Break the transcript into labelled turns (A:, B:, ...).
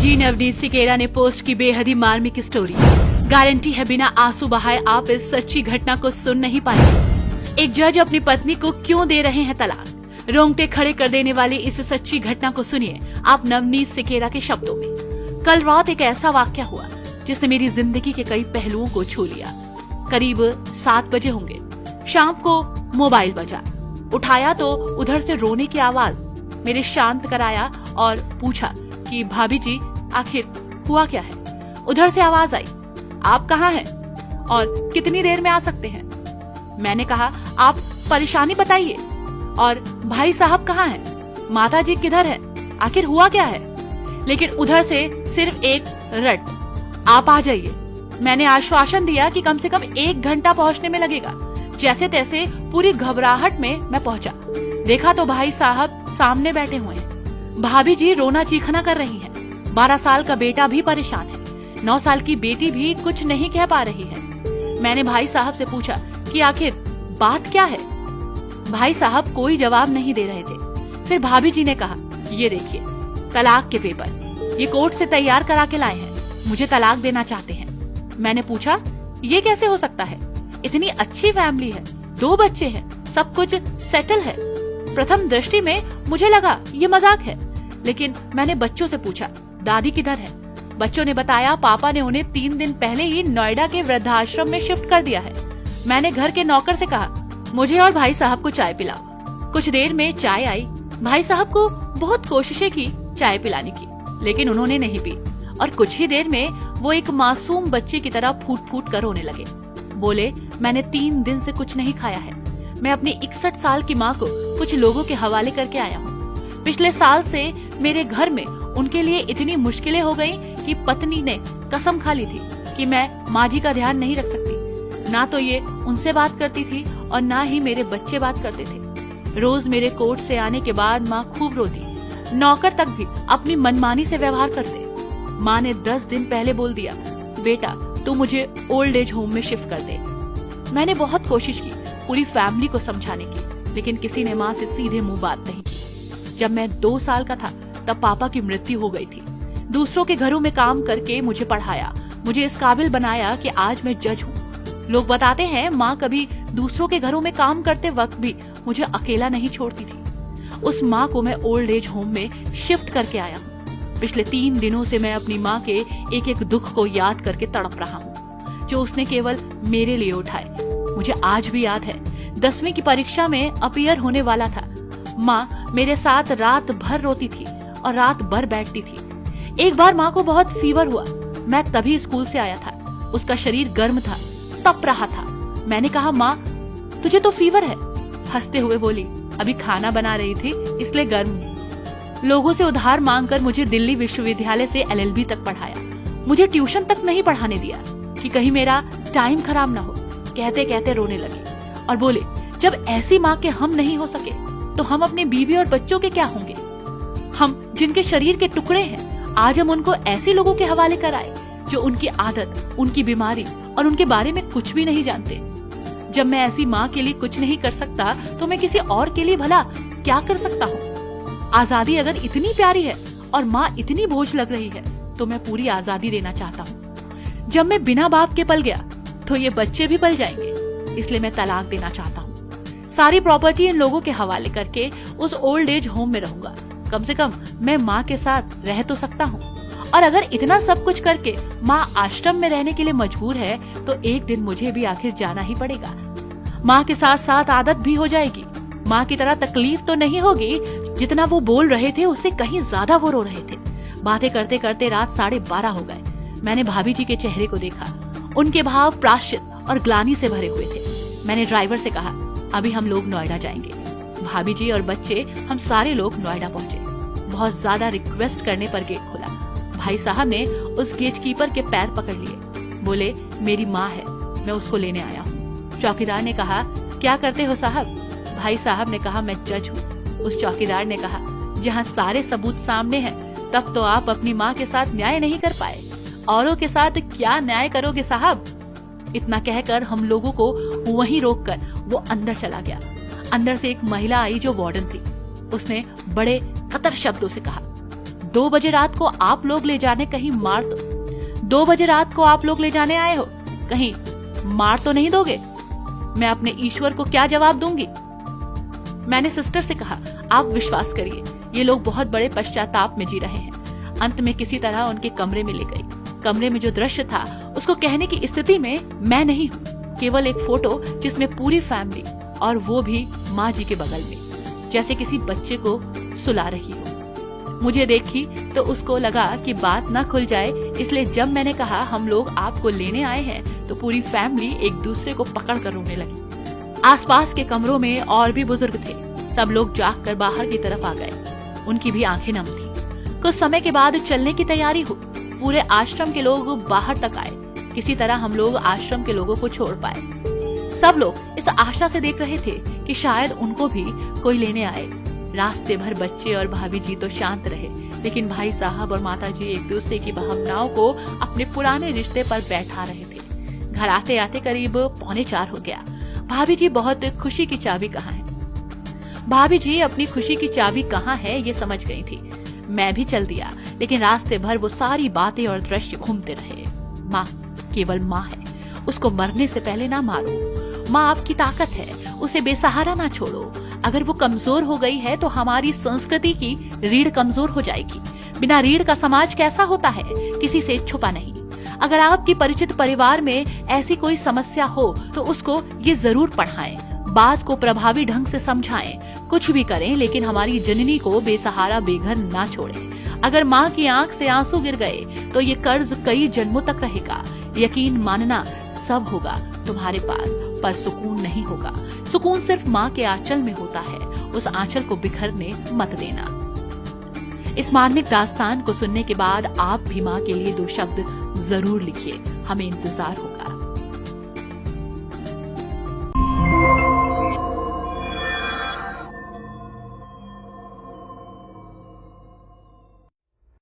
A: जी नवनीत सिकेरा ने पोस्ट की बेहद ही मार्मिक स्टोरी। गारंटी है बिना आंसू बहाए आप इस सच्ची घटना को सुन नहीं पाएंगे। एक जज अपनी पत्नी को क्यों दे रहे हैं तलाक, रोंगटे खड़े कर देने वाली इस सच्ची घटना को सुनिए आप नवनीत सिकेरा के शब्दों में। कल रात एक ऐसा वाकया हुआ जिसने मेरी जिंदगी के कई पहलुओं को छू लिया। करीब 7 बजे होंगे, शाम को मोबाइल बजा। उठाया तो उधर से रोने की आवाज। मेरे शांत कराया और पूछा कि भाभी जी आखिर हुआ क्या है। उधर से आवाज आई, आप कहाँ हैं और कितनी देर में आ सकते हैं। मैंने कहा आप परेशानी बताइए और भाई साहब कहाँ हैं, माता जी किधर है, आखिर हुआ क्या है। लेकिन उधर से सिर्फ एक रट, आप आ जाइए। मैंने आश्वासन दिया कि कम से कम 1 घंटा पहुंचने में लगेगा। जैसे तैसे पूरी घबराहट में मैं पहुंचा। देखा तो भाई साहब सामने बैठे हुए हैं। भाभी जी रोना चीखना कर रही हैं। 12 साल का बेटा भी परेशान है। 9 साल की बेटी भी कुछ नहीं कह पा रही है। मैंने भाई साहब से पूछा कि आखिर बात क्या है। भाई साहब कोई जवाब नहीं दे रहे थे। फिर भाभी जी ने कहा, ये देखिए तलाक के पेपर, ये कोर्ट से तैयार करा के लाए हैं, मुझे तलाक देना चाहते हैं। मैंने पूछा ये कैसे हो सकता है, इतनी अच्छी फैमिली है, 2 बच्चे हैं, सब कुछ सेटल है। प्रथम दृष्टि में मुझे लगा ये मजाक है, लेकिन मैंने बच्चों से पूछा दादी किधर है। बच्चों ने बताया पापा ने उन्हें 3 दिन पहले ही नोएडा के वृद्धाश्रम में शिफ्ट कर दिया है। मैंने घर के नौकर से कहा मुझे और भाई साहब को चाय पिलाओ। कुछ देर में चाय आई। भाई साहब को बहुत कोशिशें की चाय पिलाने की, लेकिन उन्होंने नहीं पी और कुछ ही देर में वो एक मासूम बच्चे की तरह फूट फूट कर रोने लगे। बोले मैंने 3 दिन से कुछ नहीं खाया है। मैं अपनी 61 साल की माँ को कुछ लोगों के हवाले करके आया हूँ। पिछले साल से मेरे घर में उनके लिए इतनी मुश्किलें हो गई कि पत्नी ने कसम खा ली थी कि मैं माँ जी का ध्यान नहीं रख सकती। ना तो ये उनसे बात करती थी और ना ही मेरे बच्चे बात करते थे। रोज मेरे कोर्ट से आने के बाद माँ खूब रोती। नौकर तक भी अपनी मनमानी से व्यवहार करते। माँ ने 10 दिन पहले बोल दिया बेटा तू मुझे ओल्ड एज होम में शिफ्ट कर दे। मैंने बहुत कोशिश की पूरी फैमिली को समझाने की, लेकिन किसी ने माँ से सीधे मुंह बात नहीं की। जब मैं 2 साल का था तब पापा की मृत्यु हो गई थी। दूसरों के घरों में काम करके मुझे पढ़ाया, मुझे इस काबिल बनाया कि आज मैं जज हूँ। लोग बताते हैं माँ कभी दूसरों के घरों में काम करते वक्त भी मुझे अकेला नहीं छोड़ती थी। उस माँ को मैं ओल्ड एज होम में शिफ्ट करके आया हूँ। पिछले 3 दिनों से मैं अपनी माँ के एक एक दुख को याद करके तड़प रहा हूँ, जो उसने केवल मेरे लिए उठाए। मुझे आज भी याद है 10वीं की परीक्षा में अपीयर होने वाला था। माँ मेरे साथ रात भर रोती थी और रात भर बैठती थी। एक बार माँ को बहुत फीवर हुआ। मैं तभी स्कूल से आया था। उसका शरीर गर्म था, तप रहा था। मैंने कहा माँ तुझे तो फीवर है। हंसते हुए बोली अभी खाना बना रही थी इसलिए गर्म हूँ। लोगों से उधार मांगकर मुझे दिल्ली विश्वविद्यालय से LLB तक पढ़ाया। मुझे ट्यूशन तक नहीं पढ़ाने दिया कि कहीं मेरा टाइम खराब ना हो। कहते कहते रोने लगे और बोले जब ऐसी माँ के हम नहीं हो सके तो हम अपने बीवी और बच्चों के क्या होंगे। हम जिनके शरीर के टुकड़े हैं, आज हम उनको ऐसे लोगों के हवाले कराए जो उनकी आदत, उनकी बीमारी और उनके बारे में कुछ भी नहीं जानते। जब मैं ऐसी माँ के लिए कुछ नहीं कर सकता तो मैं किसी और के लिए भला क्या कर सकता हूँ। आजादी अगर इतनी प्यारी है और माँ इतनी बोझ लग रही है तो मैं पूरी आजादी देना चाहता हूँ। जब मैं बिना बाप के पल गया तो ये बच्चे भी पल जाएंगे, इसलिए मैं तलाक देना चाहता हूँ। सारी प्रॉपर्टी इन लोगों के हवाले करके उस ओल्ड एज होम में रहूंगा। कम से कम मैं माँ के साथ रह तो सकता हूँ। और अगर इतना सब कुछ करके माँ आश्रम में रहने के लिए मजबूर है तो एक दिन मुझे भी आखिर जाना ही पड़ेगा। माँ के साथ साथ आदत भी हो जाएगी। माँ की तरह तकलीफ तो नहीं होगी। जितना वो बोल रहे थे उससे कहीं ज्यादा वो रो रहे थे। बातें करते करते रात 12:30 हो गए। मैंने भाभी जी के चेहरे को देखा। उनके भाव प्रायश्चित और ग्लानि से भरे हुए थे। मैंने ड्राइवर से कहा अभी हम लोग नोएडा जाएंगे। भाभी जी और बच्चे, हम सारे लोग नोएडा पहुंचे। बहुत ज्यादा रिक्वेस्ट करने पर गेट खुला। भाई साहब ने उस गेट कीपर के पैर पकड़ लिए। बोले मेरी माँ है, मैं उसको लेने आया हूँ। चौकीदार ने कहा क्या करते हो साहब। भाई साहब ने कहा मैं जज हूँ। उस चौकीदार ने कहा जहाँ सारे सबूत सामने हैं तब तो आप अपनी माँ के साथ न्याय नहीं कर पाए, औरों के साथ क्या न्याय करोगे साहब। इतना कहकर हम लोगों को वहीं रोककर वो अंदर चला गया। अंदर से एक महिला आई जो वार्डन थी। उसने बड़े कतर शब्दों से कहा 2 बजे रात को आप लोग ले जाने कहीं मार तो 2 बजे रात को आप लोग ले जाने आए हो, कहीं मार तो नहीं दोगे? मैं अपने ईश्वर को क्या जवाब दूंगी? मैंने सिस्टर से कहा, आप विश्वास करिए, ये लोग बहुत बड़े पश्चाताप में जी रहे हैं। अंत में किसी तरह उनके कमरे में ले गई। कमरे में जो दृश्य था उसको कहने की स्थिति में मैं नहीं हूँ। केवल एक फोटो जिसमें पूरी फैमिली, और वो भी माँ जी के बगल में, जैसे किसी बच्चे को सुला रही हो। मुझे देखी तो उसको लगा कि बात ना खुल जाए, इसलिए जब मैंने कहा हम लोग आपको लेने आए हैं तो पूरी फैमिली एक दूसरे को पकड़ कर रोने लगी। आसपास के कमरों में और भी बुजुर्ग थे। सब लोग जाग कर बाहर की तरफ आ गए। उनकी भी आंखें नम थी। कुछ समय के बाद चलने की तैयारी हुई। पूरे आश्रम के लोग बाहर तक आए। किसी तरह हम लोग आश्रम के लोगों को छोड़ पाए। सब लोग इस आशा से देख रहे थे कि शायद उनको भी कोई लेने आए। रास्ते भर बच्चे और भाभी जी तो शांत रहे, लेकिन भाई साहब और माता जी एक दूसरे की भावनाओं को अपने पुराने रिश्ते पर बैठा रहे थे। घर आते आते करीब 3:45 हो गया। भाभी जी बहुत खुशी की चाबी कहाँ है? भाभी जी अपनी खुशी की चाबी कहाँ है ये समझ गई थी। मैं भी चल दिया, लेकिन रास्ते भर वो सारी बातें और दृश्य घूमते रहे। माँ केवल माँ है, उसको मरने से पहले ना मारो। माँ आपकी ताकत है, उसे बेसहारा ना छोड़ो। अगर वो कमजोर हो गई है तो हमारी संस्कृति की रीढ़ कमजोर हो जाएगी। बिना रीढ़ का समाज कैसा होता है, किसी से छुपा नहीं। अगर आपकी परिचित परिवार में ऐसी कोई समस्या हो तो उसको ये जरूर पढ़ाएं, बात को प्रभावी ढंग से समझाएं। कुछ भी करें, लेकिन हमारी जननी को बेसहारा बेघर ना छोड़ें। अगर माँ की आंख से आंसू गिर गए तो ये कर्ज कई जन्मों तक रहेगा। यकीन मानना सब होगा तुम्हारे पास, पर सुकून नहीं होगा। सुकून सिर्फ माँ के आंचल में होता है। उस आंचल को बिखरने मत देना। इस मार्मिक दास्तान को सुनने के बाद आप भी माँ के लिए 2 शब्द जरूर लिखिए। हमें इंतजार होगा।